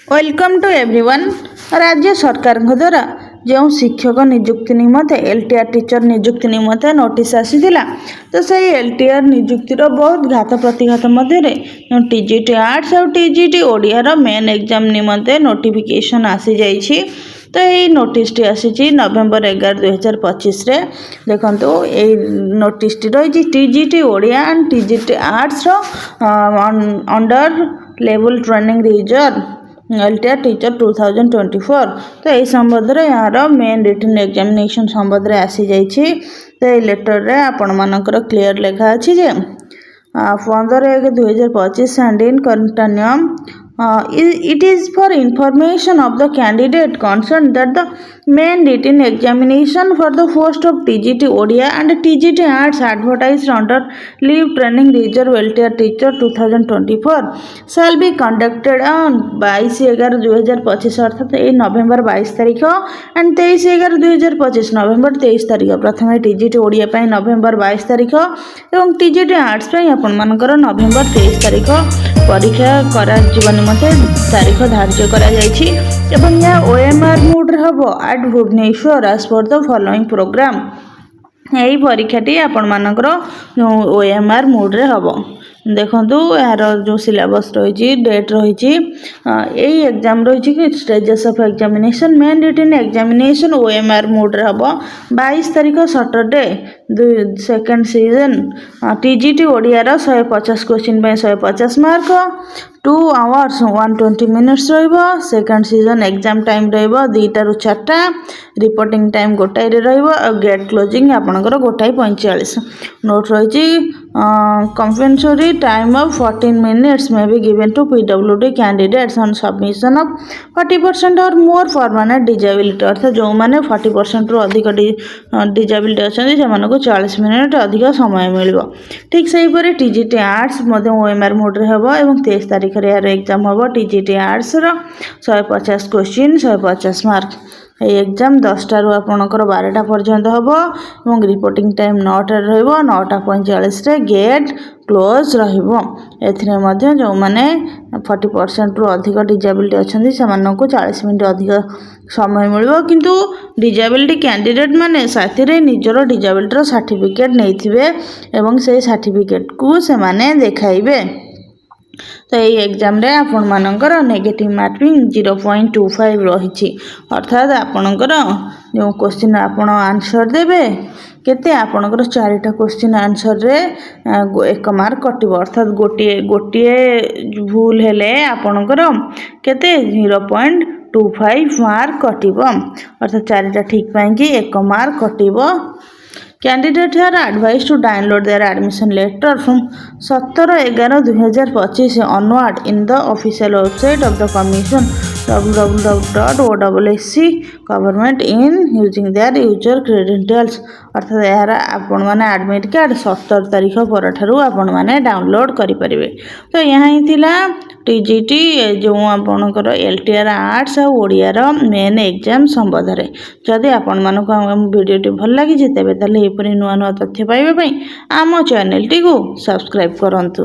Welcome to everyone. राज्य सरकार द्वारा जो शिक्षक नियुक्ति निमंते एलटीआर टीचर नियुक्ति निमंते नोटिस आसीथिला तो सही एलटीआर नियुक्तिर बहुत घात प्रतिघात मध्य टीजीटी आर्ट्स और टीजीटी ओडिया रो मेन एग्जाम निमंते नोटिफिकेशन आसी जाइछि। तो ये नोटिस टी आसी नवेम्बर 11 2025 रे देखंतु ये नोटिस टी रही TGT Odia and TGT arts रो under level training reserve LTR teacher 2024। तो यही संबंध में यार मेन रिटन एग्जामिनेशन संबंध में आसी जाइए। तो ये लेटर रे आपण मानकर क्लियर लिखा अच्छी जे 15/1/2025 and in continuum it is for information of the candidate concerned that the main written examination for the post of TGT ODIA and TGT Arts advertised under Leave Training Reserve LTR Teacher 2024 shall be conducted on 22/11/2025 अर्थात ये नवेम्बर 22 तारीख and 23/11/2025 नवेम्बर 23 तारीख प्रथम TGT Odia पाई नवेम्बर 22 तारीख और TGT arts पाई आपण मानकर नवेम्बर 23 तारीख परीक्षा करा जीवन मते तारीख धार्य करा जायछि एवं या ओएमआर मोड रे हबो at Bhubaneswar as per the following programme. यही परीक्षाटी आपण मानकर ओएमआर मोड रे हबो। देखंतु यार जो सिलेबस रही डेट रही एग्जाम रही कि stages of examination main written examination OMR mode रे हबो 22 तारीख Saturday second season TGT Odia रो 150 क्वेश्चन पे 150 मार्क 2 आवर्स 120 मिनिट्स रहिबो। सेकंड सीजन एग्जाम टाइम रहिबो 2टा रु 4टा रिपोर्टिंग टाइम गोटाई रे रहिबो और गेट क्लोजिंग आपनकर 2:45 नोट रही compensatory time of 14 minutes may be given to PWD candidates on submission of 40% or more permanent disability अर्थात जो मैंने 40% रु अधिक डिजेबिलिटी अच्छा से 40 मिनिट अधिक समय मिल। ठीक से हीपरी टीजीटी आर्ट्स ओएमआर मोड रे हबो एवं 23 तारीख रे यार एग्जाम हबो टीजीटी आर्ट्स रो 150 क्वेश्चन 150 मार्क। ये एग्जाम 10टा रु आपनकर 12टा पर्यंत हबो एवं रिपोर्टिंग टाइम 9टा रहइबो 9:45 रे गेट क्लोज रहिबो। एथिरे मध्ये जो माने 40% रु अधिक डिजेबिलिटी अछंती सेमाननको 40 मिनिट अधिक समय मिलबो किंतु डिजेबिलिटी कैंडिडेट माने साथीरे निजरो डिजेबिलिटी रो सर्टिफिकेट नेइथिबे एवं से सर्टिफिकेट को से माने देखाइबे। तो ये एग्जाम रे आपण मानकर नेगेटिव मार्किंग 0.25 रही अर्थात आपणकर जो क्वेश्चन आपण आंसर देबे केते आपणकर 4टा क्वेश्चन आंसर रे 1 मार्क कटिबो अर्थात गोटे भूल हेले आपणकर केते 0.25 मार्क कटिबो अर्थात 4टा ठीक पाई कि 1 mark कटिबो। Candidates are advised to download their admission letter from 17/11/2025 onward in the official website of the Commission www.ossc government in using their user credentials अर्थात यार आपण माने एडमिट कार्ड 17 तारीख पर ठारू आपण माने डाउनलोड करि परिबे। तो यहाँ ही थिला टीजीटी जो आपणकर एलटीआर आर्ट्स और ओडिया रो मेन एग्जाम संबंध रे जदि आपण मानको हम वीडियोटी भल लागि जेतेबे तले एपरि नुआ नुआ तथ्य पाइबे पई आम चैनल टी को सब्सक्राइब करंतु।